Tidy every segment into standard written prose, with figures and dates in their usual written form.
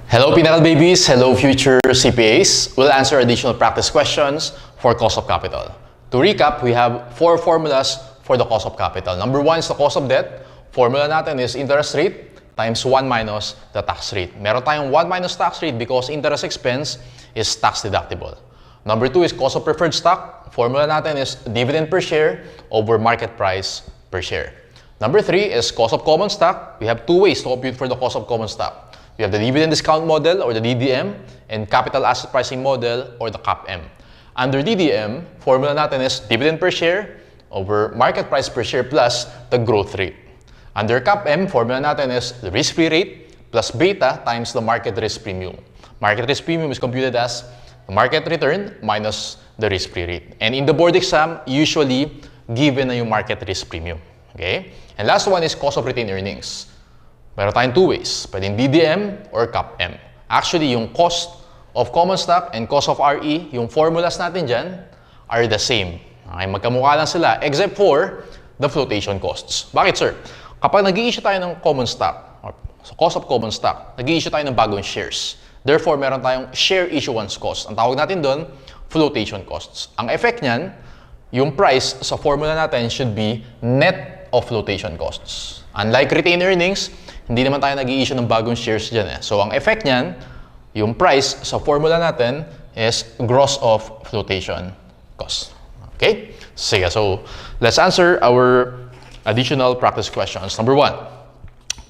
Hello Pinnacle Babies, hello future CPAs. We'll answer additional practice questions for cost of capital. To recap, we have 4 formulas for the cost of capital. Number 1 is the cost of debt. Formula natin is interest rate times 1 minus the tax rate. Meron tayong 1 minus tax rate because interest expense is tax deductible. Number 2 is cost of preferred stock. Formula natin is dividend per share over market price per share. Number 3 is cost of common stock. We have 2 ways to compute for the cost of common stock. We have the dividend discount model or the DDM and capital asset pricing model or the CAPM. Under DDM, formula natin is dividend per share over market price per share plus the growth rate. Under CAPM, formula natin is the risk-free rate plus beta times the market risk premium. Market risk premium is computed as the market return minus the risk-free rate. And in the board exam, usually given na yung market risk premium. Okay? And last one is cost of retained earnings. Meron tayong 2 ways. Pwedeng DDM or CAPM. Actually, yung cost of common stock and cost of RE, yung formulas natin dyan, are the same. Okay, magkamukha lang sila, except for the flotation costs. Bakit, sir? Kapag nag-i-issue tayo ng common stock, or cost of common stock, nag-i-issue tayo ng bagong shares. Therefore, meron tayong share issuance cost. Ang tawag natin doon, flotation costs. Ang effect niyan, yung price sa formula natin should be net of flotation costs. Unlike retained earnings, hindi naman tayo nag-i-issue ng bagong shares dyan. So, ang effect niyan, yung price sa formula natin is gross of flotation cost. Okay? Sige, so let's answer our additional practice questions. Number 1,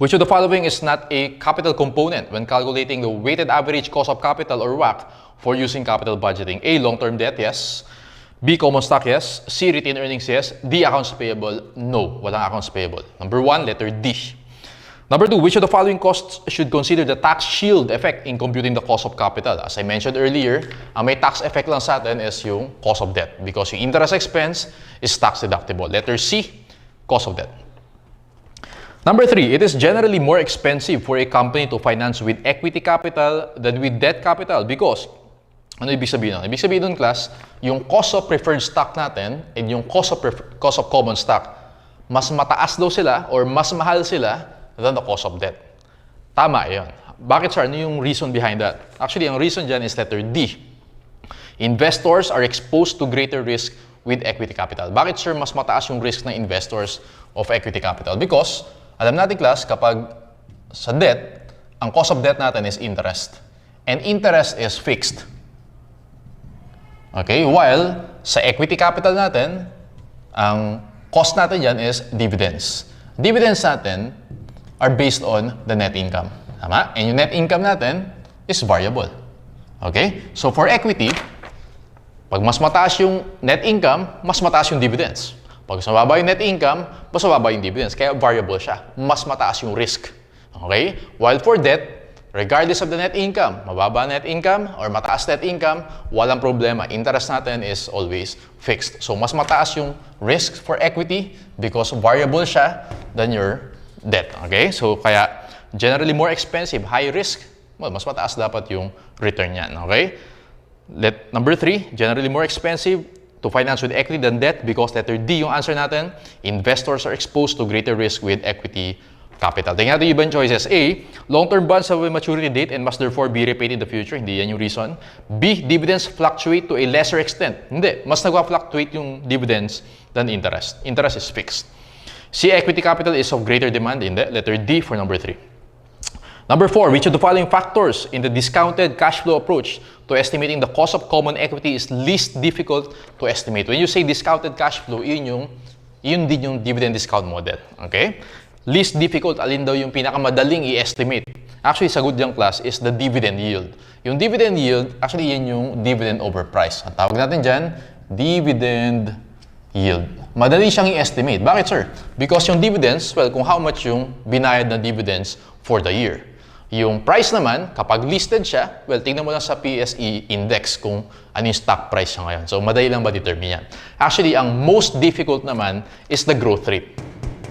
which of the following is not a capital component when calculating the weighted average cost of capital or WACC for using capital budgeting? A, long-term debt, yes. B, common stock, yes. C, retained earnings, yes. D, accounts payable, no. Walang accounts payable. Number 1, letter D. Number 2, which of the following costs should consider the tax shield effect in computing the cost of capital? As I mentioned earlier, ang may tax effect lang sa atin is yung cost of debt because yung interest expense is tax deductible. Letter C, cost of debt. Number 3, it is generally more expensive for a company to finance with equity capital than with debt capital because, ano ibig sabihin nun? Ibig sabihin nun, class, yung cost of preferred stock natin and yung cost of common stock, mas mataas daw sila or mas mahal sila than the cost of debt. Tama yun. Bakit, sir? Ano yung reason behind that? Actually, ang reason dyan is letter D. Investors are exposed to greater risk with equity capital. Bakit, sir, mas mataas yung risk ng investors of equity capital? Because, alam natin, class, kapag sa debt, ang cost of debt natin is interest. And interest is fixed. Okay? While, sa equity capital natin, ang cost natin dyan is dividends. Dividends natin are based on the net income. Tama? And yung net income natin is variable. Okay? So for equity, pag mas mataas yung net income, mas mataas yung dividends. Pag mas mababa yung net income, mas mababa yung dividends. Kaya variable siya. Mas mataas yung risk. Okay? While for debt, regardless of the net income, mababa net income or mataas net income, walang problema. Interest natin is always fixed. So mas mataas yung risk for equity because variable siya than your debt. Okay? So, kaya generally more expensive, high risk, well, mas mataas dapat yung return niyan. Okay? Number 3, generally more expensive to finance with equity than debt because letter D yung answer natin. Investors are exposed to greater risk with equity capital. Tingnan natin yung ibang choices. A, long-term bonds have a maturity date and must therefore be repaid in the future. Hindi yan yung reason. B, dividends fluctuate to a lesser extent. Hindi. Mas nagwa-fluctuate yung dividends than interest. Interest is fixed. C, equity capital is of greater demand in the letter D for number 3. Number 4, which of the following factors in the discounted cash flow approach to estimating the cost of common equity is least difficult to estimate? When you say discounted cash flow, yun din yung dividend discount model. Okay? Least difficult, alin daw yung pinakamadaling i-estimate? Actually, sagot diyang class is the dividend yield. Yung dividend yield, actually yan yung dividend over price. Ang tawag natin dyan, dividend yield. Madali siyang i-estimate. Bakit, sir? Because yung dividends, well, kung how much yung binayad na dividends for the year. Yung price naman, kapag listed siya, well, tingnan mo lang sa PSE index kung ano yung stock price siya ngayon. So, madali lang ba determine yan? Actually, ang most difficult naman is the growth rate.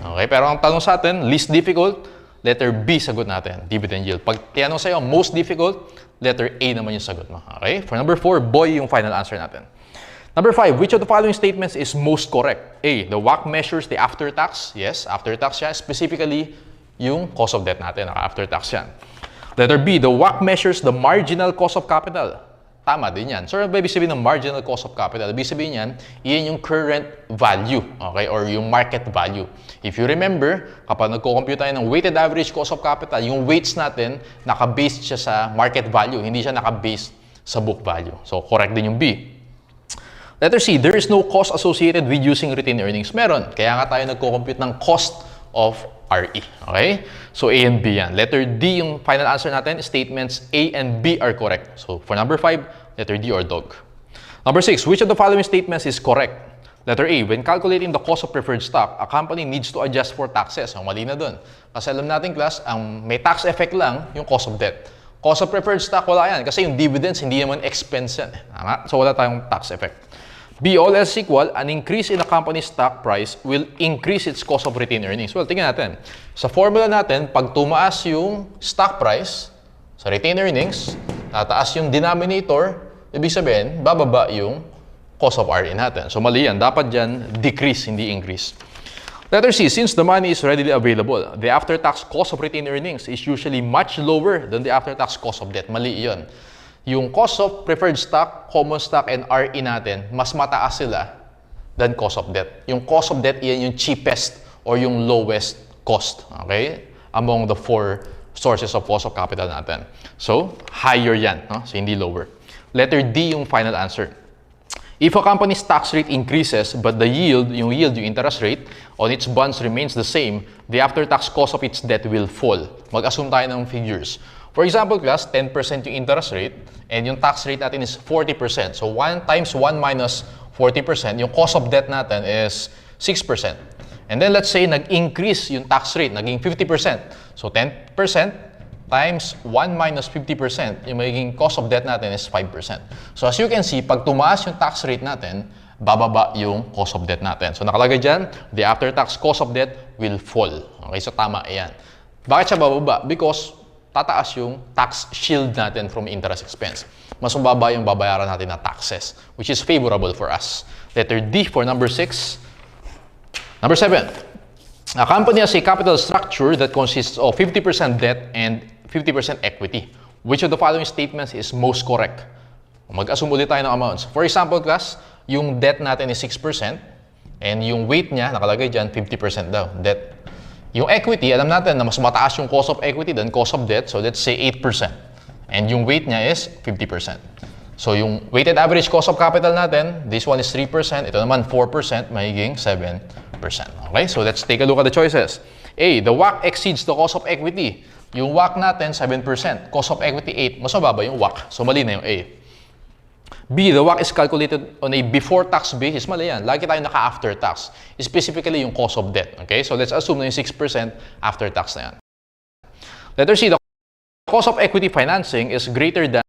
Okay? Pero ang tanong sa atin, least difficult, letter B sagot natin, dividend yield. Pag tinanong sa'yo, most difficult, letter A naman yung sagot mo. Okay? For number 4, boy yung final answer natin. Number 5, which of the following statements is most correct? A, the WACC measures the after-tax. Yes, after-tax siya. Specifically, yung cost of debt natin. After-tax yan. Letter B, the WACC measures the marginal cost of capital. Tama din yan. So, ano ba ibig sabihin ng marginal cost of capital? Ibig sabihin yan, iyan yung current value, okay? Or yung market value. If you remember, kapag nagko-compute tayo ng weighted average cost of capital, yung weights natin, naka-based siya sa market value. Hindi siya naka-based sa book value. So, correct din yung B. Letter C, there is no cost associated with using retained earnings. Meron. Kaya nga tayo nagko-compute ng cost of RE. Okay? So, A and B yan. Letter D, yung final answer natin, statements A and B are correct. So, for number 5, letter D or dog. Number 6, which of the following statements is correct? Letter A, when calculating the cost of preferred stock, a company needs to adjust for taxes. Ang mali na dun. Kasi alam natin, class, ang may tax effect lang yung cost of debt. Cost of preferred stock, wala yan. Kasi yung dividends, hindi naman expense yan. Tama? So, wala tayong tax effect. B, all else equal, an increase in a company's stock price will increase its cost of retained earnings. Well, tingnan natin. Sa formula natin, pag tumaas yung stock price sa retained earnings, tataas yung denominator, ibig sabihin, bababa yung cost of RE natin. So, mali yan. Dapat dyan, decrease, hindi increase. Letter C, since the money is readily available, the after-tax cost of retained earnings is usually much lower than the after-tax cost of debt. Mali yun. Yung cost of preferred stock, common stock, and RE natin, mas mataas sila than cost of debt. Yung cost of debt, yan yung cheapest or yung lowest cost, okay? Among the 4 sources of cost of capital natin. So, higher yan, no? So, hindi lower. Letter D yung final answer. If a company's tax rate increases, but the yield, yung interest rate, on its bonds remains the same, the after-tax cost of its debt will fall. Mag-assume tayo ng figures. For example, class, 10% yung interest rate, and yung tax rate natin is 40%. So, 1 times 1 minus 40%, yung cost of debt natin is 6%. And then, let's say, nag-increase yung tax rate, naging 50%. So, 10% times 1 minus 50%, yung magiging cost of debt natin is 5%. So, as you can see, pag tumaas yung tax rate natin, bababa yung cost of debt natin. So, nakalagay dyan, the after-tax cost of debt will fall. Okay, so tama, ayan. Bakit siya bababa? Because tataas yung tax shield natin from interest expense. Mas mababa yung babayaran natin na taxes, which is favorable for us. Letter D for number 6. Number 7. A company has a capital structure that consists of 50% debt and 50% equity. Which of the following statements is most correct? Mag-assume ulit tayo ng amounts. For example, class, yung debt natin is 6% and yung weight niya, nakalagay dyan, 50% daw, debt. Yung equity, alam natin na mas mataas yung cost of equity than cost of debt. So, let's say 8%. And yung weight niya is 50%. So, yung weighted average cost of capital natin, this one is 3%. Ito naman 4%, magiging 7%. Okay? So, let's take a look at the choices. A, the WACC exceeds the cost of equity. Yung WACC natin, 7%. Cost of equity, 8%. Mas mababa yung WACC. So, mali na yung A. B, the WACC is calculated on a before-tax basis. Mali yan. Lagi tayo naka-after-tax. Specifically, yung cost of debt. Okay? So, let's assume na yung 6% after-tax na yan. Letter C, the cost of equity financing is greater than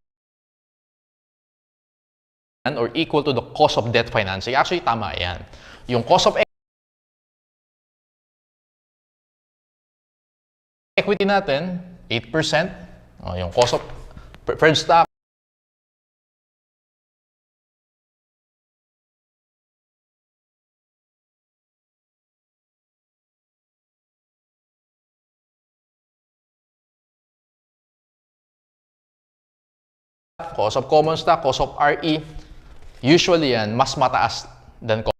or equal to the cost of debt financing. Actually, tama yan. Yung cost of equity natin, 8%. Yung cost of preferred stock, cost of common stock, cost of RE, usually yan, mas mataas than cost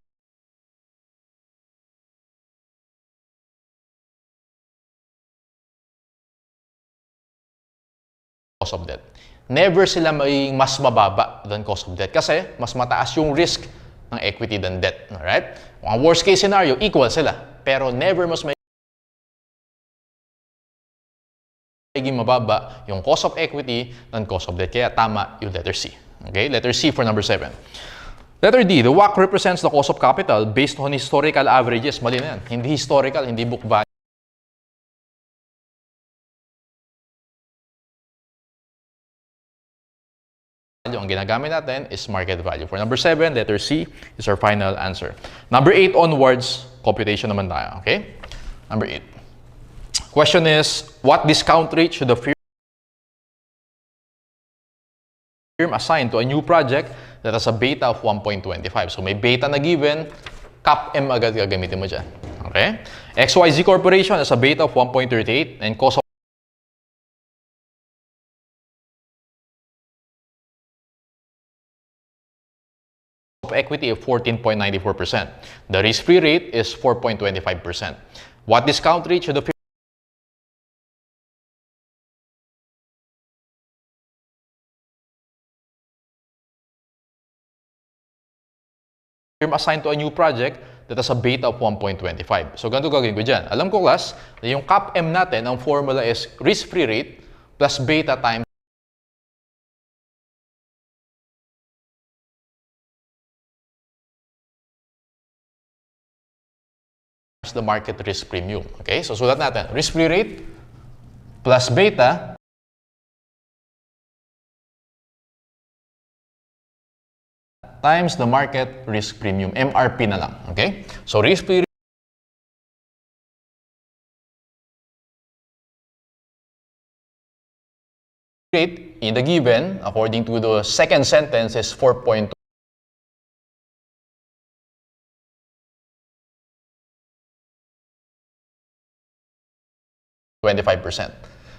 of debt. Never sila magiging mas mababa than cost of debt kasi mas mataas yung risk ng equity than debt. Alright? Ang worst case scenario, equal sila. Pero never mas magiging mababa yung cost of equity than cost of debt. Kaya tama yung letter C. Okay? Letter C for number 7. Letter D, the WACC represents the cost of capital based on historical averages. Mali na yan. Hindi historical, hindi book value. Ang ginagamit natin is market value. For number 7, letter C is our final answer. Number 8 onwards, computation naman tayo. Okay? Number 8. Question is, what discount rate should the firm assign to a new project that has a beta of 1.25? So may beta na given, cap M agad gagamitin mo dyan. Okay? XYZ Corporation has a beta of 1.38 and cost of equity of 14.94%. The risk-free rate is 4.25%. What discount rate should the firm assign to a new project that has a beta of 1.25? So, ganito gagawin ko dyan. Alam ko, class, na yung CAPM natin, ang formula is risk-free rate plus beta times the market risk premium. Okay? So, sulat natin. Risk-free rate plus beta times the market risk premium. MRP na lang. Okay? So, risk-free rate in the given, according to the second sentence, is 4.25%.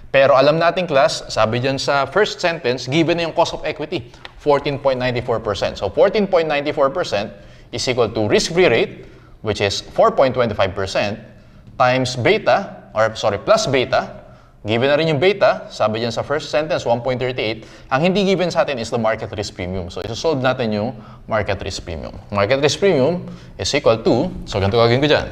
Pero alam natin, class, sabi dyan sa first sentence, given na yung cost of equity, 14.94%. So 14.94% is equal to risk-free rate, which is 4.25%, times beta, plus beta. Given na rin yung beta, sabi dyan sa first sentence, 1.38. Ang hindi given sa atin is the market risk premium. So isosolve natin yung market risk premium. Market risk premium is equal to, so ganito gagawin ko dyan,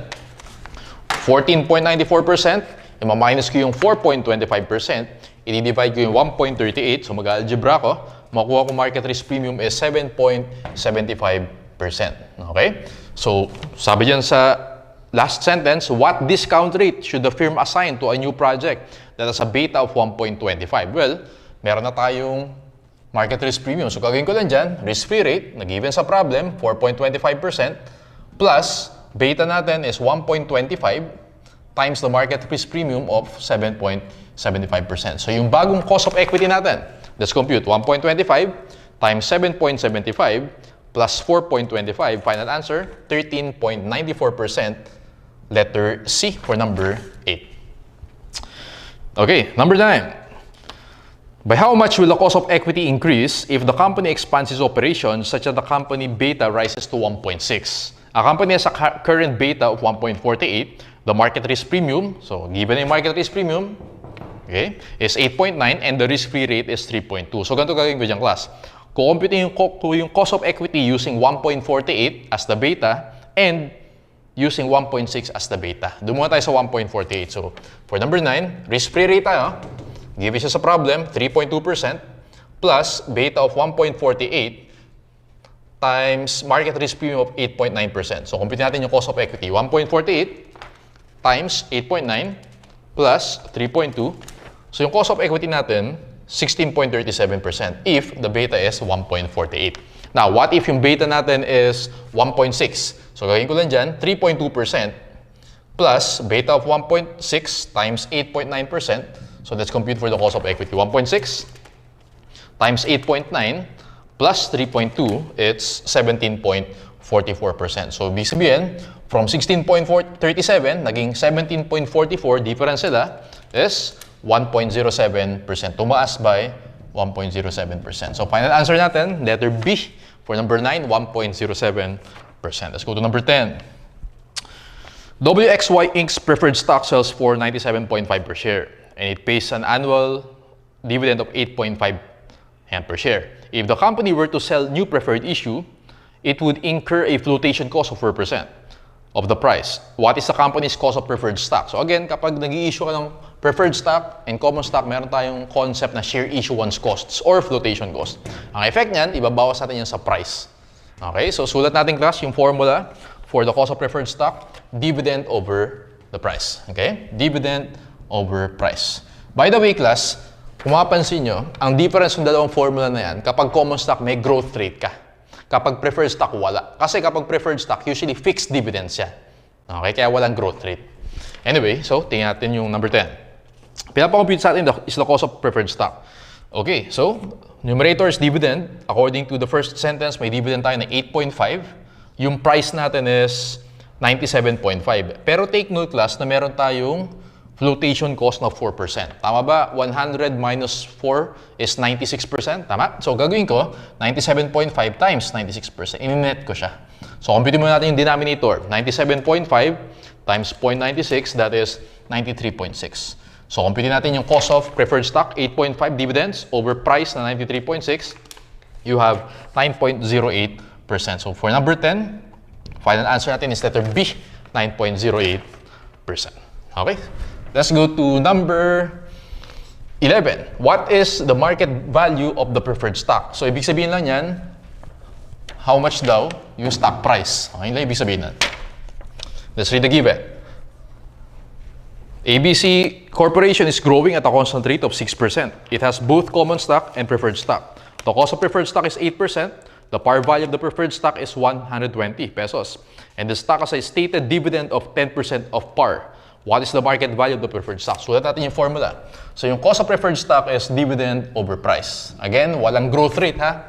14.94%, i-minus ko yung 4.25%, i-divide ko yung 1.38, so mag-algebra ko, makuha ko market risk premium is 7.75%. Okay? So, sabi dyan sa last sentence, what discount rate should the firm assign to a new project that has a beta of 1.25? Well, meron na tayong market risk premium. So, gagawin ko lang dyan, risk-free rate, na given sa problem, 4.25%, plus beta natin is 1.25, times the market risk premium of 7.75%. So, yung bagong cost of equity natin, let's compute 1.25 times 7.75 plus 4.25, final answer, 13.94%, letter C for number 8. Okay, number 9. By how much will the cost of equity increase if the company expands its operations such that the company beta rises to 1.6? A company has a current beta of 1.48. The market risk premium, so given yung market risk premium, okay, is 8.9 and the risk-free rate is 3.2. So, ganito gagawin ko dyan, class. Kukumpute yung cost of equity using 1.48 as the beta and using 1.6 as the beta. Doon muna tayo sa 1.48. So, for number 9, risk-free rate tayo. Given siya sa problem, 3.2% plus beta of 1.48 times market risk premium of 8.9%. So, compute natin yung cost of equity. 1.48 times 8.9 plus 3.2. So, yung cost of equity natin, 16.37% if the beta is 1.48. Now, what if yung beta natin is 1.6? So, gagawin ko lang dyan, 3.2% plus beta of 1.6 times 8.9%. So, let's compute for the cost of equity. 1.6 times 8.9 plus 3.2, it's 17.44%. So, ibig sabihin, from 16.37, naging 17.44, difference sila is 1.07%. Tumaas by 1.07%. So, final answer natin, letter B for number 9, 1.07%. Let's go to number 10. WXY Inc.'s preferred stock sells for 97.5 per share and it pays an annual dividend of 8.5 per share. If the company were to sell new preferred issue, it would incur a flotation cost of 4% of the price. What is the company's cost of preferred stock? So again, kapag nag-i-issue ka ng preferred stock and common stock, meron tayong concept na share issuance costs or flotation cost. Ang effect niyan, ibabawas natin yan sa price. Okay, so sulat natin, class, yung formula for the cost of preferred stock, dividend over the price. Okay, dividend over price. By the way, class, kung mapapansin nyo, ang difference ng dalawang formula na yan, kapag common stock, may growth rate ka. Kapag preferred stock, wala. Kasi kapag preferred stock, usually fixed dividends yan. Okay, kaya walang growth rate. Anyway, so tingnan natin yung number 10. Pinapakompute sa atin is the cost of preferred stock. Okay, so numerator is dividend. According to the first sentence, may dividend tayo na 8.5. Yung price natin is 97.5. Pero take note, class, na meron tayong flotation cost na 4%. Tama ba? 100 minus 4 is 96%. Tama? So, gagawin ko, 97.5 times 96%. Ininet ko siya. So, compute muna natin yung denominator. 97.5 times 0.96, that is 93.6. So, compute natin yung cost of preferred stock, 8.5 dividends over price na 93.6. You have 9.08%. So, for number 10, final answer natin is letter B, 9.08%. Okay? Let's go to number 11. What is the market value of the preferred stock? So, ibig sabihin lang yan, how much daw yung stock price. Okay lang ibig sabihin nun. Let's read the given. ABC Corporation is growing at a constant rate of 6%. It has both common stock and preferred stock. The cost of preferred stock is 8%. The par value of the preferred stock is 120 pesos. And the stock has a stated dividend of 10% of par. What is the market value of the preferred stock? Sulat natin yung formula. So yung cost of preferred stock is dividend over price. Again, walang growth rate ha.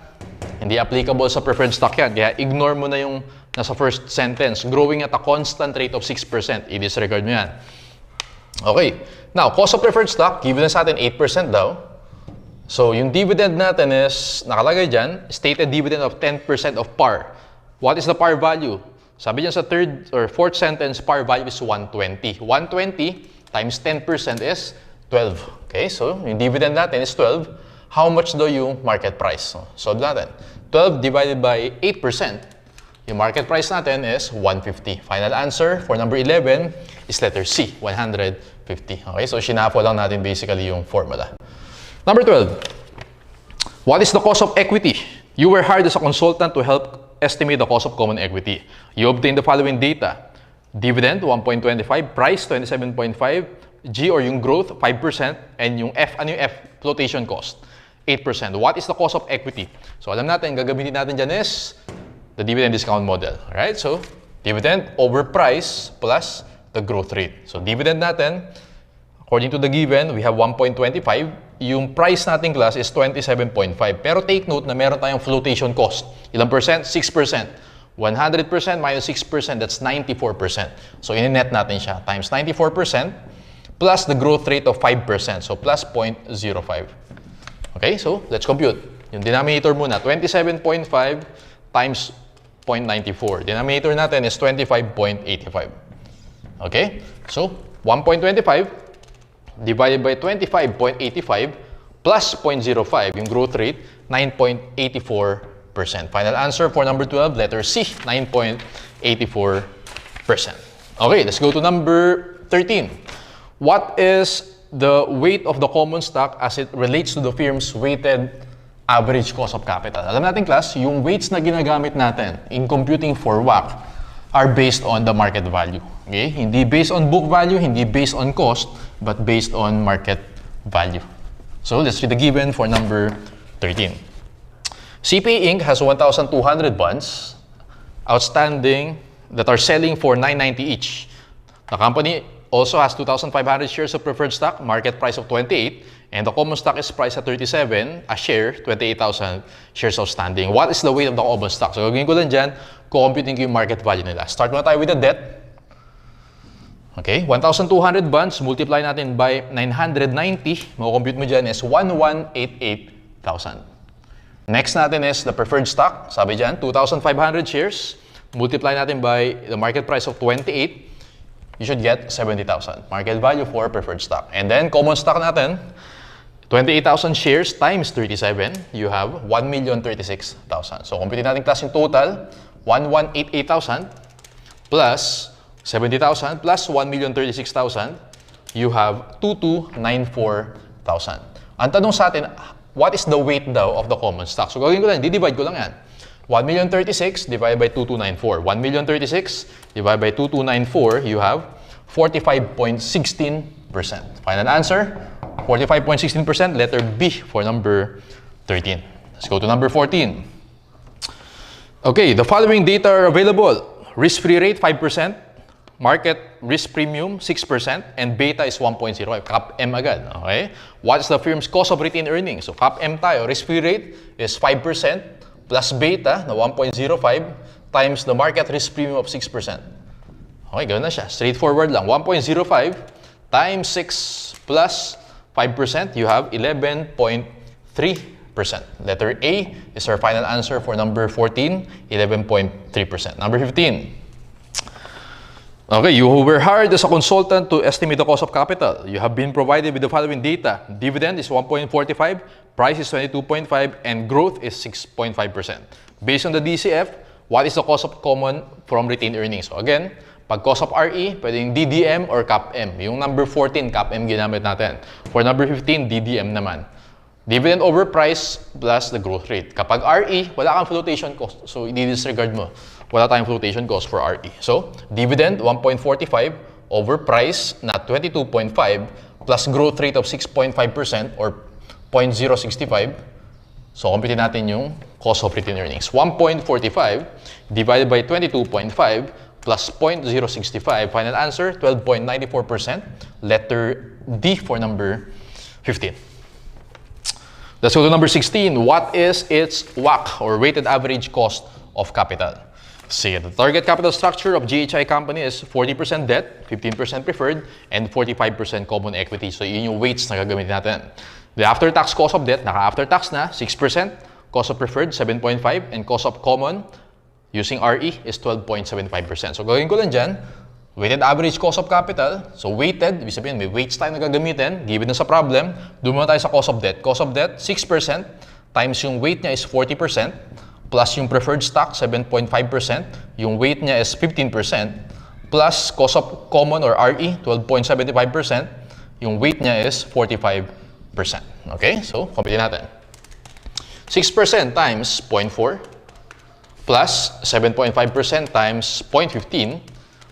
Hindi applicable sa preferred stock yan. Kaya ignore mo na yung nasa first sentence. Growing at a constant rate of 6%. I-disregard mo yan. Okay. Now, cost of preferred stock, given na sa atin 8% daw. So yung dividend natin is, nakalagay dyan, stated dividend of 10% of par. What is the par value? Sabi dyan sa third or fourth sentence, par value is 120. 120 times 10% is 12. Okay, so yung dividend natin is 12. How much daw yung market price? So, solve natin. 12 divided by 8%. Yung market price natin is 150. Final answer for number 11 is letter C, 150. Okay, so shinafo lang natin basically yung formula. Number 12. What is the cost of equity? You were hired as a consultant to help estimate the cost of common equity. You obtain the following data. Dividend, 1.25. Price, 27.5. G or yung growth, 5%. And yung F, ano yung F? Flotation cost, 8%. What is the cost of equity? So alam natin, gagamitin natin dyan is the dividend discount model. Alright, so dividend over price plus the growth rate. So dividend natin, according to the given, we have 1.25. Yung price nating class is 27.5. Pero take note na meron tayong flotation cost. Ilang percent? 6%. 100% minus 6%, that's 94%. So, in-net natin siya times 94% plus the growth rate of 5%. So, plus 0.05. Okay, so let's compute. Yung denominator muna, 27.5 times 0.94. Denominator natin is 25.85. Okay, so 1.25 divided by 25.85 plus 0.05, yung growth rate, 9.84%. Final answer for number 12, letter C, 9.84%. Okay, let's go to number 13. What is the weight of the common stock as it relates to the firm's weighted average cost of capital? Alam natin, class, yung weights na ginagamit natin in computing for WACC are based on the market value. Okay? Hindi based on book value, hindi based on cost, but based on market value. So let's read the given for number 13. CPA Inc. has 1,200 bonds outstanding that are selling for $9.90 each. The company also has 2,500 shares of preferred stock, market price of 28, and the common stock is priced at 37 a share, 28,000 shares outstanding. What is the weight of the common stock? So gagawin ko lang dyan, computing ko yung market value nila. Start muna tayo with the debt. Okay, 1,200 bonds, multiply natin by 990, makukompute mo dyan is 1,188,000. Next natin is the preferred stock. Sabi dyan, 2,500 shares, multiply natin by the market price of 28, you should get 70,000. Market value for preferred stock. And then, common stock natin, 28,000 shares times 37, you have 1,036,000. So, compute natin class yung total, 1,188,000 plus 70,000 plus 1,036,000, you have 2,294,000. Ang tanong sa atin, what is the weight daw of the common stock? So gagawin ko lang, di-divide ko lang yan. 1,036,000 divided by 2,294. 1,036,000 divided by 2,294, you have 45.16%. Final answer, 45.16%, letter B for number 13. Let's go to number 14. Okay, the following data are available. Risk-free rate, 5%. Market risk premium, 6%, and beta is 1.05. Cap M agad, okay? What is the firm's cost of retained earnings? So, Cap M tayo. Risk-free rate is 5% plus beta na 1.05 times the market risk premium of 6%. Okay, ganoon na siya. Straightforward lang. 1.05 times 6 plus 5%, you have 11.3%. Letter A is our final answer for number 14, 11.3%. Number 15. Okay, you were hired as a consultant to estimate the cost of capital. You have been provided with the following data. Dividend is 1.45, price is 22.5, and growth is 6.5%. Based on the DCF, what is the cost of common from retained earnings? So again, pag cost of RE, pwedeng DDM or CAPM. Yung number 14, CAPM ginamit natin. For number 15, DDM naman. Dividend over price plus the growth rate. Kapag RE, wala kang flotation cost. So, i-disregard mo. Wala tayong flotation cost for RE. So, dividend 1.45 over price na 22.5 plus growth rate of 6.5% or 0.065. So, compute natin yung cost of retained earnings. 1.45 divided by 22.5 plus 0.065. Final answer, 12.94%. Letter D for number 15. Let's go to number 16. What is its WACC or weighted average cost of capital? See, the target capital structure of GHI company is 40% debt, 15% preferred, and 45% common equity. So, yun yung weights na gagamitin natin. The after-tax cost of debt, naka-after-tax na, 6%. Cost of preferred, 7.5%. And cost of common, using RE, is 12.75%. So, gagawin ko lang dyan, weighted average cost of capital. So, weighted, ibig sabihin, may weights tayo na gagamitin, given na sa problem. Doon muna tayo sa cost of debt. Cost of debt, 6%, times yung weight niya is 40%, plus yung preferred stock, 7.5%, yung weight niya is 15%, plus cost of common or RE, 12.75%, yung weight niya is 45%. Okay? So, compute natin. 6% times 0.4 plus 7.5% times 0.15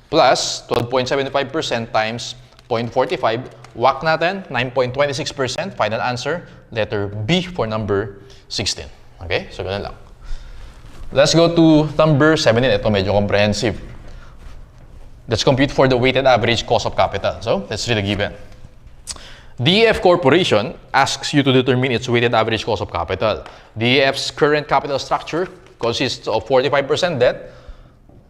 plus 12.75% times 0.45. WACC natin, 9.26%. Final answer, letter B for number 16. Okay? So, ganun lang. Let's go to number 17. Ito medyo comprehensive. Let's compute for the weighted average cost of capital. So, let's read the given. DEF Corporation asks you to determine its weighted average cost of capital. DEF's current capital structure consists of 45% debt,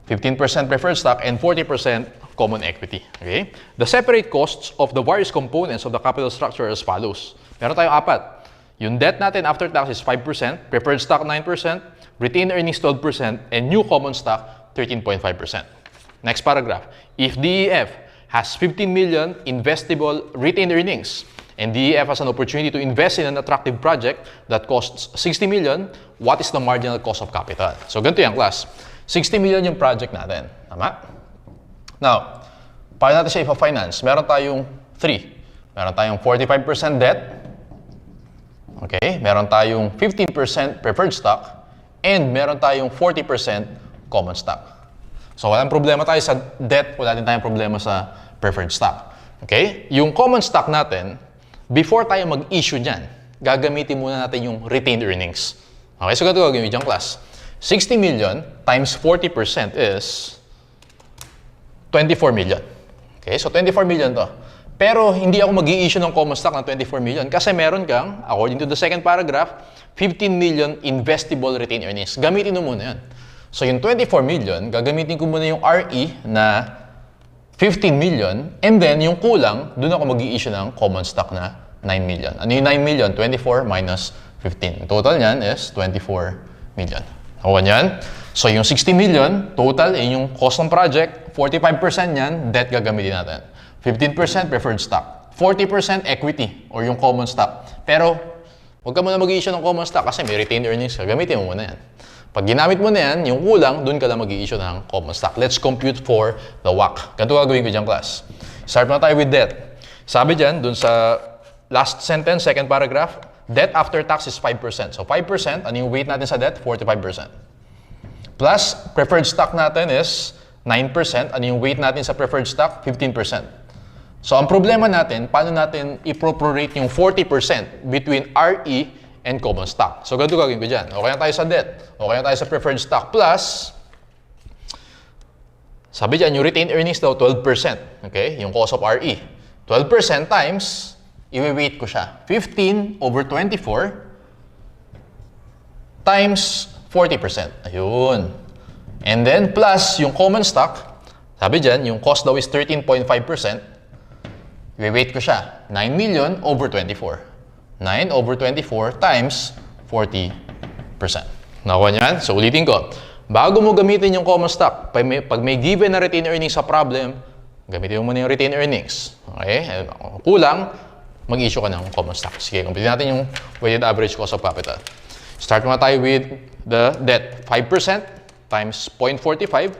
15% preferred stock, and 40% common equity. Okay? The separate costs of the various components of the capital structure are as follows. Meron tayong apat. Yung debt natin after tax is 5%, preferred stock 9%, retained earnings 12%, and new common stock 13.5%. Next paragraph. If DEF has 15 million investable retained earnings, and DEF has an opportunity to invest in an attractive project that costs 60 million, what is the marginal cost of capital? So, ganito yung class. 60 million yung project natin. Tama? Now, paano natin siya ipa-finance? Meron tayong 3. Meron tayong 45% debt. Okay? Meron tayong 15% preferred stock. And meron tayong 40% common stock. So, walang problema tayo sa debt. Wala din tayong problema sa preferred stock. Okay? Yung common stock natin, before tayo mag-issue dyan, gagamitin muna natin yung retained earnings. Okay? So, ganito gagawin dyan, class. 60 million times 40% is 24 million. Okay, so 24 million to. Pero hindi ako mag-i-issue ng common stock ng 24 million kasi meron kang, according to the second paragraph, 15 million investable retained earnings. Gamitin mo muna yan. So yung 24 million, gagamitin ko muna yung RE na 15 million and then yung kulang, doon ako mag-i-issue ng common stock na 9 million. Ano yung 9 million? 24 minus 15. Total niyan is 24 million. Nakuha niyan? So, yung 60 million, total, yung cost ng project, 45% niyan, debt gagamitin natin. 15% preferred stock. 40% equity, or yung common stock. Pero, huwag ka muna mag-i-issue ng common stock kasi may retained earnings, gagamitin mo muna yan. Pag ginamit mo na yan, yung kulang, doon ka lang mag-i-issue ng common stock. Let's compute for the WACC. Ganito gagawin ko dyan, class. Start na tayo with debt. Sabi dyan, doon sa last sentence, second paragraph, debt after tax is 5%. So 5%, ano yung weight natin sa debt? 45%. Plus, preferred stock natin is 9%. Ano yung weight natin sa preferred stock? 15%. So ang problema natin, paano natin i-proporate yung 40% between RE and common stock. So ganito gagawin ko dyan. Okay na tayo sa debt. Okay na tayo sa preferred stock. Plus, sabi dyan, yung retained earnings daw, 12%. Okay? Yung cost of RE. 12% times, i-weight ko siya. 15 over 24 times 40%. Ayun. And then plus yung common stock, sabi dyan, yung cost daw is 13.5%. i-weight ko siya. 9 million over 24. 9 over 24 times 40%. Nakuha niyan? So, ulitin ko. Bago mo gamitin yung common stock, pag may given na retained earnings sa problem, gamitin mo muna yung retained earnings. Okay? Kulang, mag-issue ka ng common stock. Sige, kumpitin natin yung weighted average cost of capital. Start muna tayo with the debt. 5% times 0.45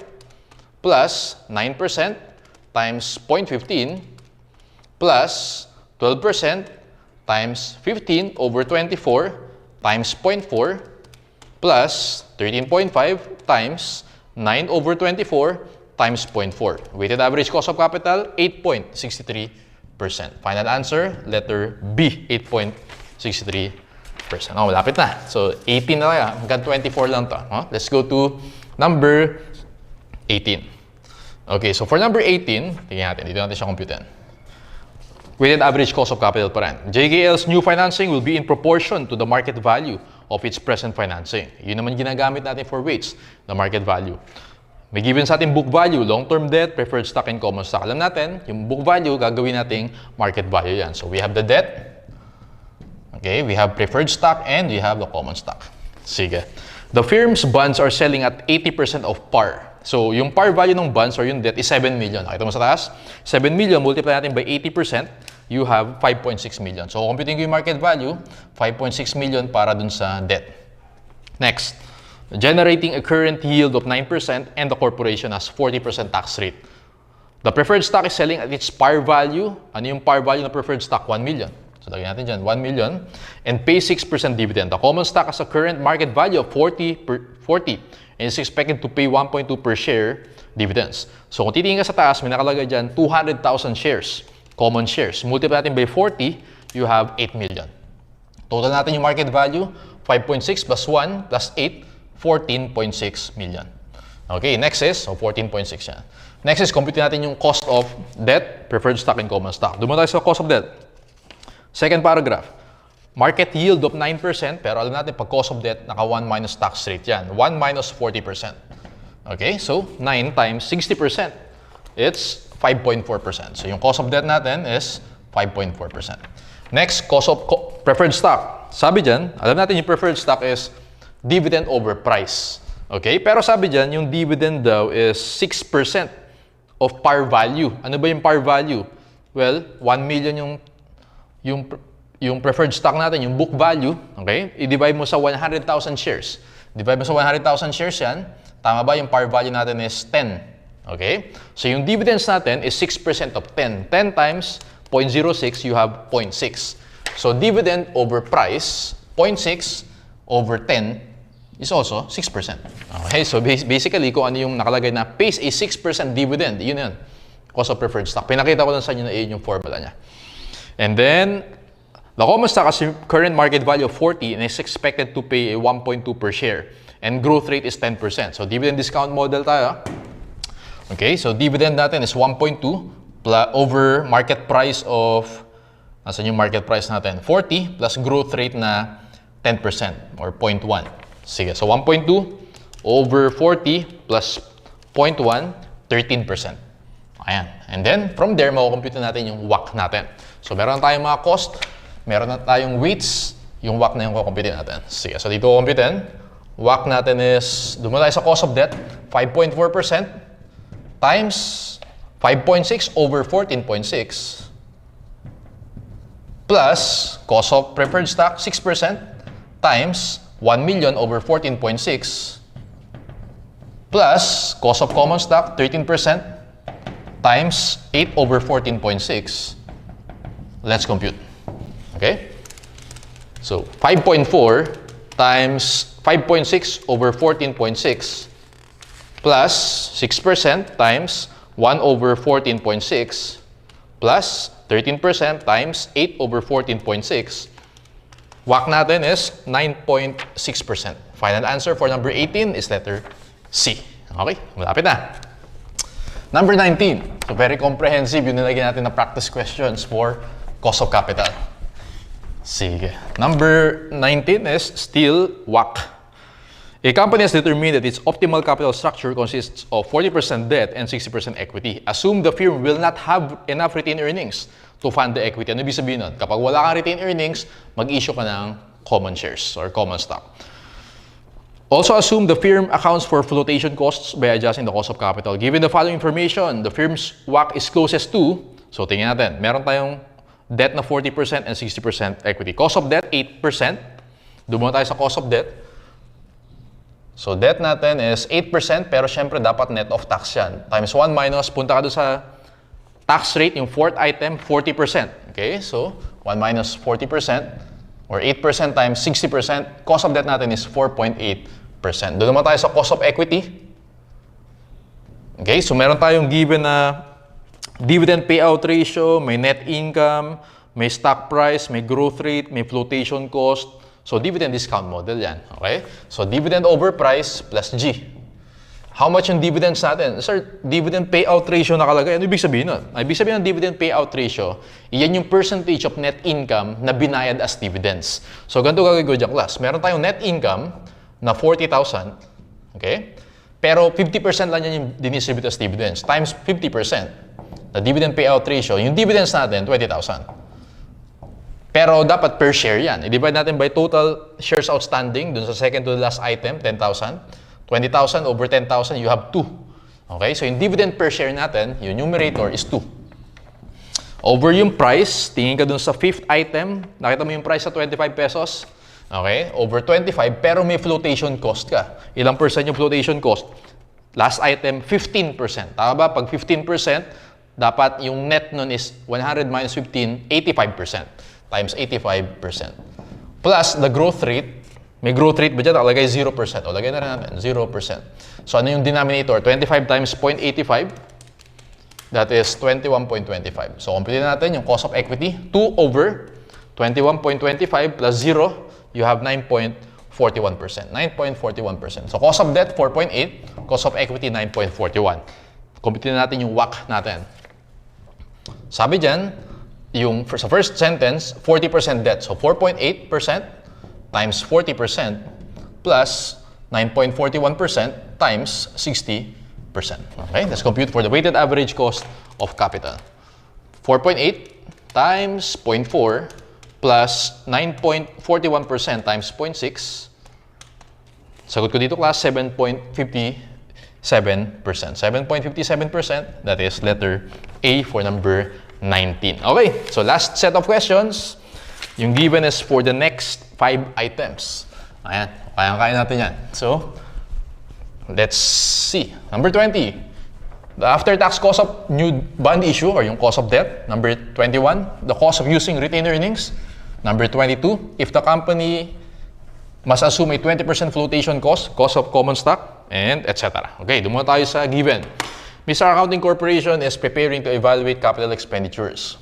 plus 9% times 0.15 plus 12% times 15 over 24 times 0.4 plus 13.5 times 9 over 24 times 0.4. Weighted average cost of capital, 8.63%. Final answer, letter B, 8.63%. Oh, malapit na. So, 18 na kaya. Hanggang 24 lang to. Let's go to number 18. Okay, so for number 18, tingnan natin. Dito natin siya computean. Weighted average cost of capital pa rin. JKL's new financing will be in proportion to the market value of its present financing. Yun naman ginagamit natin for weights, the market value. May given sa ating book value, long-term debt, preferred stock, and common stock. Alam natin, yung book value, gagawin nating market value yan. So we have the debt, okay, we have preferred stock, and we have the common stock. Sige. The firm's bonds are selling at 80% of par. So, yung par value ng bonds or yung debt is 7 million. Nakita mo sa taas? 7 million, multiply natin by 80%, you have 5.6 million. So, computing ko yung market value, 5.6 million para dun sa debt. Next, generating a current yield of 9% and the corporation has 40% tax rate. The preferred stock is selling at its par value. Ano yung par value ng preferred stock? 1 million. So, lagyan natin dyan, 1 million. And pay 6% dividend. The common stock has a current market value of 40 and is expected to pay 1.2 per share dividends. So, kung titingin ka sa taas, may nakalagay dyan 200,000 shares, common shares. Multiply natin by 40, you have 8 million. Total natin yung market value, 5.6 plus 1 plus 8, 14.6 million. Okay, next is, so 14.6 yan. Next is, compute natin yung cost of debt, preferred stock, and common stock. Doon tayo sa cost of debt. Second paragraph. Market yield of 9%, pero alam natin, pag cost of debt, naka 1 minus tax rate yan. 1 minus 40%. Okay, so 9 times 60%, it's 5.4%. So yung cost of debt natin is 5.4%. Next, cost of preferred stock. Sabi dyan, alam natin yung preferred stock is dividend over price. Okay, pero sabi dyan, yung dividend daw is 6% of par value. Ano ba yung par value? Well, 1 million yung preferred stock natin, yung book value, okay? I-divide mo sa 100,000 shares. Divide mo sa 100,000 shares yan. Tama ba? Yung par value natin is 10. Okay? So, yung dividends natin is 6% of 10. 10 times 0.06, you have 0.6. So, dividend over price, 0.6 over 10 is also 6%. Okay? So, basically, kung ano yung nakalagay na pays a 6% dividend, yun yun. Cost of preferred stock. Pinakita ko lang sa inyo na yun yung formula niya. And then, the common stock has current market value of 40 and is expected to pay a 1.2 per share. And growth rate is 10%. So, dividend discount model tayo. Okay, so dividend natin is 1.2 over market price of, nasan yung market price natin? 40 plus growth rate na 10% or 0.1. Sige, so 1.2 over 40 plus 0.1, 13%. Ayan. And then, from there, makukompute natin yung WACC natin. So, meron tayong mga cost, meron na tayong weights, yung WACC na yung kukumpitin natin. Sige, so dito kukumpitin. WACC natin is, dumula tayo sa cost of debt, 5.4% times 5.6 over 14.6 plus cost of preferred stock, 6% times 1 million over 14.6 plus cost of common stock, 13% times 8 over 14.6. Let's compute. Okay? So, 5.4 times 5.6 over 14.6 plus 6% times 1 over 14.6 plus 13% times 8 over 14.6. WACC natin is 9.6%. Final answer for number 18 is letter C. Okay? Malapit na. Number 19. So, very comprehensive. Yun nilagyan natin na practice questions for cost of capital. Sige. Number 19 is still WACC. A company has determined that its optimal capital structure consists of 40% debt and 60% equity. Assume the firm will not have enough retained earnings to fund the equity. Ano ibig sabihin nun? Kapag wala kang retained earnings, mag-issue ka ng common shares or common stock. Also assume the firm accounts for flotation costs by adjusting the cost of capital. Given the following information, the firm's WACC is closest to, so tingnan natin, meron tayong debt na 40% and 60% equity. Cost of debt, 8%. Doon muna tayo sa cost of debt. So, debt natin is 8%, pero syempre dapat net of tax yan. Times 1 minus, punta ka doon sa tax rate, yung fourth item, 40%. Okay? So, 1 minus 40%, or 8% times 60%, cost of debt natin is 4.8%. Doon naman tayo sa cost of equity. Okay? So, meron tayong given na dividend payout ratio, may net income, may stock price, may growth rate, may flotation cost. So, dividend discount model yan. Okay? So, dividend over price plus G. How much yung dividends natin? Sir, dividend payout ratio nakalagay. Ano ibig sabihin nun? Ibig sabihin ng dividend payout ratio, iyan yung percentage of net income na binayad as dividends. So, ganito gagawin dyan, class. Meron tayong net income na 40,000. Okay? Pero 50% lang yan yung dinistribute as dividends. Times 50%. The dividend payout ratio, yung dividends natin, 20,000. Pero dapat per share yan. I-divide natin by total shares outstanding. Dun sa second to the last item, 10,000. 20,000 over 10,000, you have 2. Okay? So, yung dividend per share natin, yung numerator is 2. Over yung price, tingin ka dun sa fifth item. Nakita mo yung price sa 25 pesos. Okay? Over 25, pero may flotation cost ka. Ilang percent yung flotation cost? Last item, 15%. Tama ba? Pag 15%, dapat yung net nun is 100 minus 15, 85%. Times 85%. Plus, the growth rate, may growth rate ba dyan? Nakalagay 0%. O, lagay na rin natin, 0%. So, ano yung denominator? 25 times 0.85, that is 21.25. So, complete natin yung cost of equity, 2 over 21.25 plus 0, you have 9.41%. 9.41%. So, cost of debt, 4.8. Cost of equity, 9.41. Complete natin yung WACC natin. Sabi dyan, yung sa first sentence, 40% debt. So, 4.8% times 40% plus 9.41% times 60%. Okay? Let's compute for the weighted average cost of capital. 4.8 times 0.4 plus 9.41% times 0.6. Sagot ko dito, class, 7.57%. 7.57%, that is letter A for number 19. Okay, so last set of questions. Yung given is for the next 5 items. Ayan, kaya natin yan. So, let's see. Number 20, the after-tax cost of new bond issue or yung cost of debt. Number 21, the cost of using retained earnings. Number 22, if the company must assume a 20% flotation cost of common stock, and etc. Okay, doon muna tayo sa given. Mr. Accounting Corporation is preparing to evaluate capital expenditures.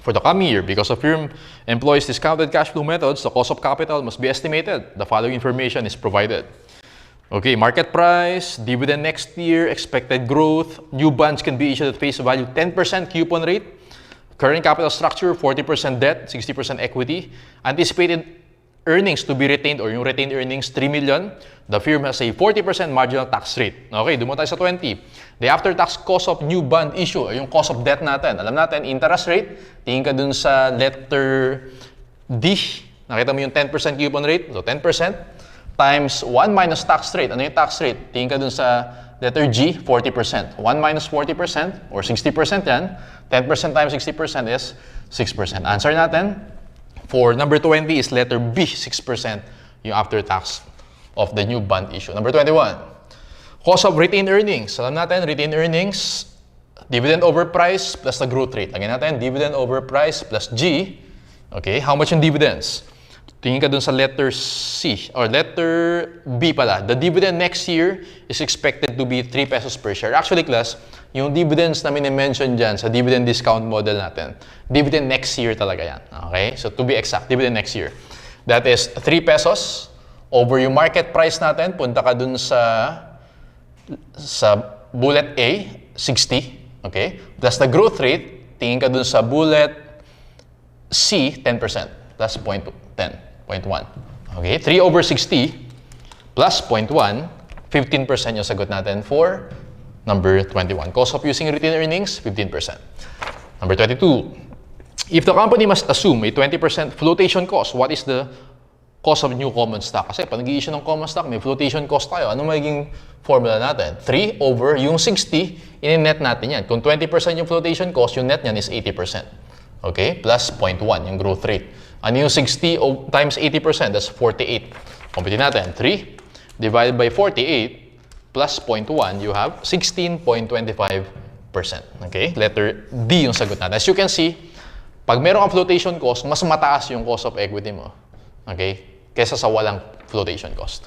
For the coming year, because the firm employs discounted cash flow methods, the cost of capital must be estimated. The following information is provided. Okay, market price, dividend next year, expected growth, new bonds can be issued at face value 10% coupon rate, current capital structure, 40% debt, 60% equity, anticipated earnings to be retained or yung retained earnings, 3 million. The firm has a 40% marginal tax rate. Okay, dumo tayo sa 20. The after-tax cost of new bond issue, yung cost of debt natin. Alam natin, interest rate, tingin ka dun sa letter D. Nakita mo yung 10% coupon rate, so 10% times 1 minus tax rate. Ano yung tax rate? Tingin ka dun sa letter G, 40%. 1 minus 40% or 60% yan. 10% times 60% is 6%. Answer natin, for number 20 is letter B, 6% yung after-tax of the new bond issue. Number 21, cost of retained earnings. Alam natin, retained earnings, dividend over price plus the growth rate. Lagyan natin, dividend over price plus G. Okay, how much yung dividends? Tingin ka dun sa letter C or letter B pala. The dividend next year is expected to be 3 pesos per share. Actually, class, yung dividends na mini-mention dyan sa dividend discount model natin, dividend next year talaga yan. Okay? So, to be exact, dividend next year. That is 3 pesos over yung market price natin. Punta ka dun sa bullet A, 60. Okay? Plus the growth rate, tingin ka dun sa bullet C, 10%. Plus 0.1. Okay? 3 over 60 plus 0.1, 15% yung sagot natin for number 21. Cost of using retained earnings, 15%. Number 22, If the company must assume a 20% flotation cost, what is the cost of new common stock? Kasi pag nag-i-issue ng common stock, may flotation cost tayo. Ano magiging formula natin? 3 over yung 60, in-net natin yan. Kung 20% yung flotation cost, yung net niyan is 80%. Okay? Plus 0.1 yung growth rate. Ano yung 60 times 80%? That's 48. Compute natin. 3 divided by 48 plus 0.1, you have 16.25%. Okay? Letter D yung sagot natin. As you can see, pag meron kang flotation cost, mas mataas yung cost of equity mo. Okay? Kesa sa walang flotation cost.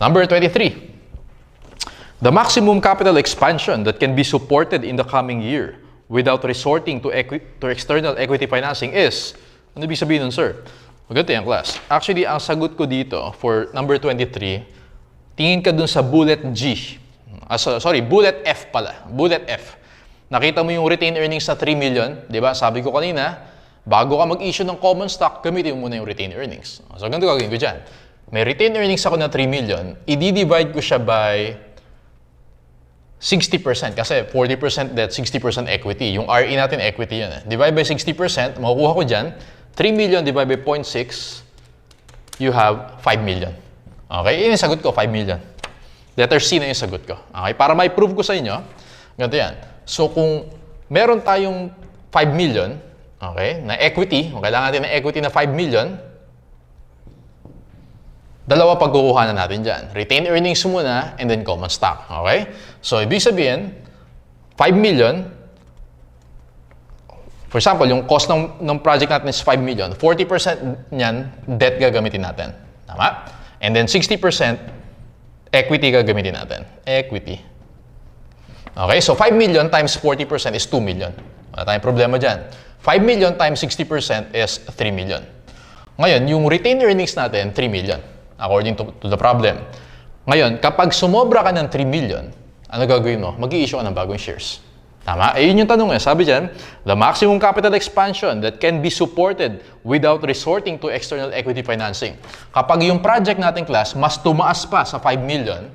Number 23. The maximum capital expansion that can be supported in the coming year without resorting to external equity financing is, ano ibig sabihin nun, sir? Maganda yan, class. Actually, ang sagot ko dito for number 23, tingin ka dun sa bullet G. Bullet F pala. Bullet F. Nakita mo yung retained earnings na 3 million, di ba? Sabi ko kanina, bago ka mag-issue ng common stock, gamitin mo muna yung retained earnings. So, ganito gagawin ko dyan. May retained earnings ako na 3 million, i-divide ko siya by 60% kasi 40% debt, 60% equity. Yung RE natin, equity yun. Divide by 60%, makukuha ko dyan, 3 million divided by 0.6, you have 5 million. Okay? Yun yung sagot ko, 5 million. Letter C na yung sagot ko. Okay? Para may prove ko sa inyo, ganito yan. So, kung meron tayong 5 million, okay, na equity, kung kailangan natin ng equity na 5 million, dalawa pagkukuha na natin dyan. Retained earnings muna, and then common stock. Okay? So, ibig sabihin, 5 million, for example, yung cost ng project natin is 5 million, 40% niyan, debt gagamitin natin. Tama? And then 60% equity gagamitin natin. Equity. Okay, so 5 million times 40% is 2 million. Wala tayong problema dyan. 5 million times 60% is 3 million. Ngayon, yung retained earnings natin, 3 million, according to the problem. Ngayon, kapag sumobra ka ng 3 million, ano gagawin mo? Mag-i-issue ka ng bagong shares. Tama? Ayun yung tanong eh. Sabi dyan, the maximum capital expansion that can be supported without resorting to external equity financing. Kapag yung project natin, class, mas tumaas pa sa 5 million,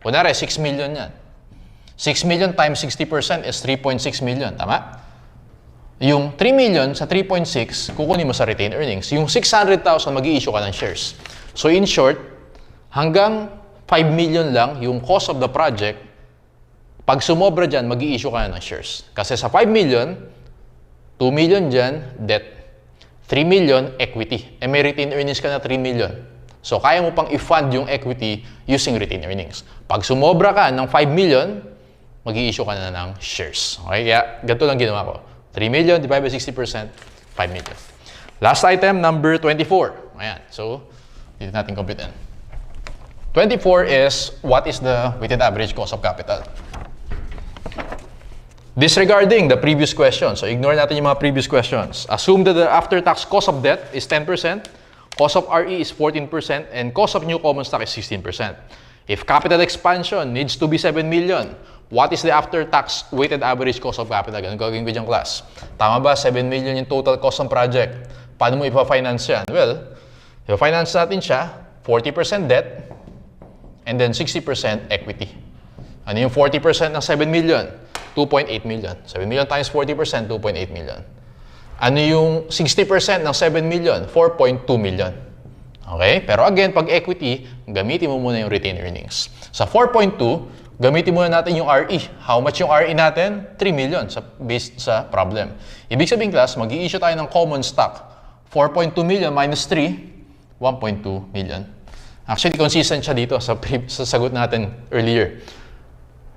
kunwari, 6 million yan. 6 million times 60% is 3.6 million. Tama? Yung 3 million sa 3.6, kukunin mo sa retained earnings. Yung 600,000, mag-i-issue ka ng shares. So in short, hanggang 5 million lang yung cost of the project. Pag sumobra dyan, mag-i-issue ka ng shares. Kasi sa 5 million, 2 million dyan, debt. 3 million, equity. May retained earnings ka na 3 million. So kaya mo pang i-fund yung equity using retained earnings. Pag sumobra ka ng 5 million, mag-i-issue ka na ng shares. Okay? Kaya ganito lang ginawa ko. 3 million divided by 60%, 5 million. Last item, number 24. Ayan. So, dito natin compute yan. 24 is, what is the weighted average cost of capital? Disregarding the previous question. So, ignore natin yung mga previous questions. Assume that the after-tax cost of debt is 10%, cost of RE is 14%, and cost of new common stock is 16%. If capital expansion needs to be 7 million, what is the after-tax weighted average cost of capital? Ganun gagawin ko diyang class. Tama ba? 7 million yung total cost ng project. Paano mo ipa-finance yan? Well, ipa-finance natin siya, 40% debt, and then 60% equity. Ano yung 40% ng 7 million? 2.8 million. 7 million times 40%, 2.8 million. Ano yung 60% ng 7 million? 4.2 million. Okay? Pero again, pag equity, gamitin mo muna yung retained earnings. Sa 4.2, gamitin muna natin yung RE. How much yung RE natin? 3 million based sa problem. Ibig sabihin, class, mag-i-issue tayo ng common stock. 4.2 million minus 3, 1.2 million. Actually, consistent siya dito sa sagot natin earlier.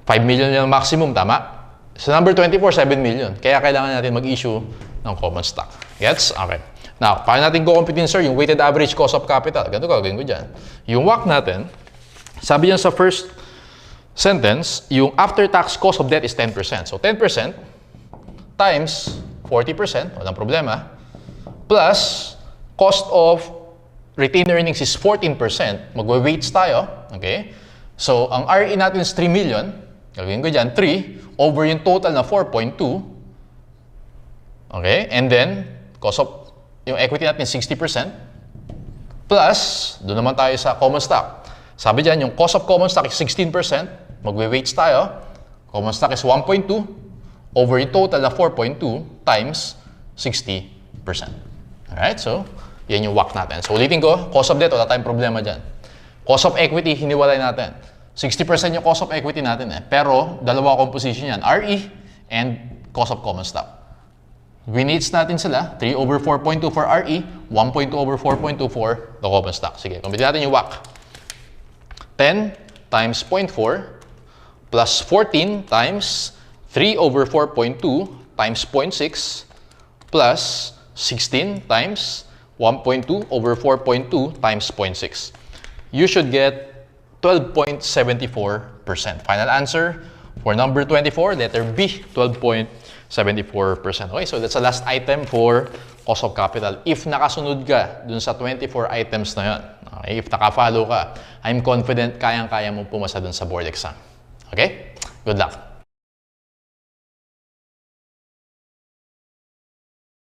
5 million yung maximum, tama? Sa number 24, 7 million. Kaya kailangan natin mag-issue ng common stock. Gets? Okay. Now, paano natin kukumpitin, sir, yung weighted average cost of capital? Ganito gagawin ko dyan. Yung WACC natin, sabi yan sa first sentence, yung after-tax cost of debt is 10%. So, 10% times 40%, walang problema, plus cost of retained earnings is 14%, magwe-weights tayo, okay? So, ang RE natin is 3 million, gagawin ko dyan, 3 over yung total na 4.2, okay? And then, cost of, yung equity natin is 60%, plus, doon naman tayo sa common stock. Sabi dyan, yung cost of common stock is 16%, magwe-weights tayo, common stock is 1.2 over yung total na 4.2 times 60%. Alright, so yan yung WACC natin. So ulitin ko, cost of debt, wala tayong problema dyan. Cost of equity, hiniwalay natin. 60% yung cost of equity natin eh. Pero, dalawa composition yan. RE and cost of common stock. Greenage natin sila, 3 over 4.2 for RE, 1.2 over 4.2 for the common stock. Sige, kumpitin natin yung WACC. 10 times 0.4 plus 14 times 3 over 4.2 times 0.6 plus 16 times 1.2 over 4.2 times 0.6. You should get 12.74%. Final answer for number 24, letter B, 12.74%. Okay, so that's the last item for cost of capital. If nakasunod ka dun sa 24 items na yun, okay, if nakafollow ka, I'm confident kayang-kaya mo pumasa dun sa board exam. Okay? Good luck.